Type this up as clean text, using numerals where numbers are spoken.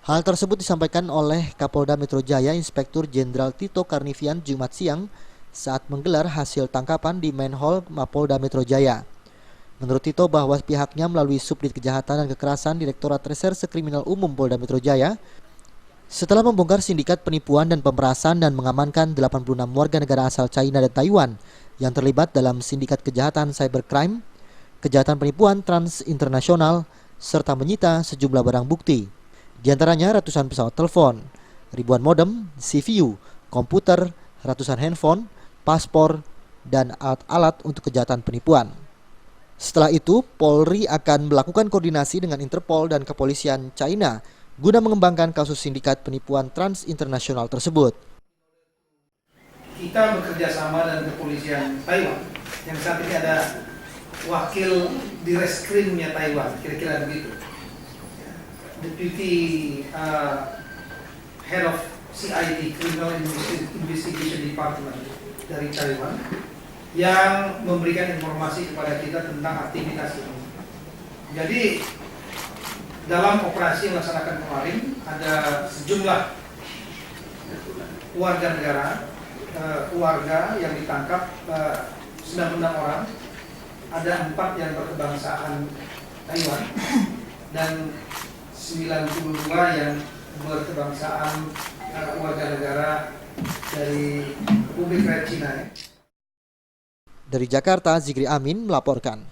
Hal tersebut disampaikan oleh Kapolda Metro Jaya Inspektur Jenderal Tito Karnavian Jumat siang saat menggelar hasil tangkapan di Main Hall Mapolda Metro Jaya. Menurut Tito bahwa pihaknya melalui Subdit Kejahatan dan Kekerasan Direktorat Reserse Kriminal Umum Polda Metro Jaya setelah membongkar sindikat penipuan dan pemerasan dan mengamankan 86 warga negara asal China dan Taiwan yang terlibat dalam sindikat kejahatan cybercrime, kejahatan penipuan transinternasional, serta menyita sejumlah barang bukti. Di antaranya ratusan pesawat telepon, ribuan modem, CPU, komputer, ratusan handphone, paspor, dan alat-alat untuk kejahatan penipuan. Setelah itu, Polri akan melakukan koordinasi dengan Interpol dan kepolisian China guna mengembangkan kasus sindikat penipuan transinternasional tersebut. Kita bekerja sama dengan kepolisian Taiwan, yang saat ini ada wakil di reskrimnya Taiwan, kira-kira begitu. Deputy Head of CID, Criminal Investigation Department dari Taiwan, yang memberikan informasi kepada kita tentang aktivitas ini. Jadi dalam operasi yang dilaksanakan kemarin ada sejumlah warga negara, warga yang ditangkap 96 orang, ada 4 yang berkebangsaan Taiwan dan 92 yang berkebangsaan warga negara dari Republik Rakyat Cina. Dari Jakarta, Zikri Amin melaporkan.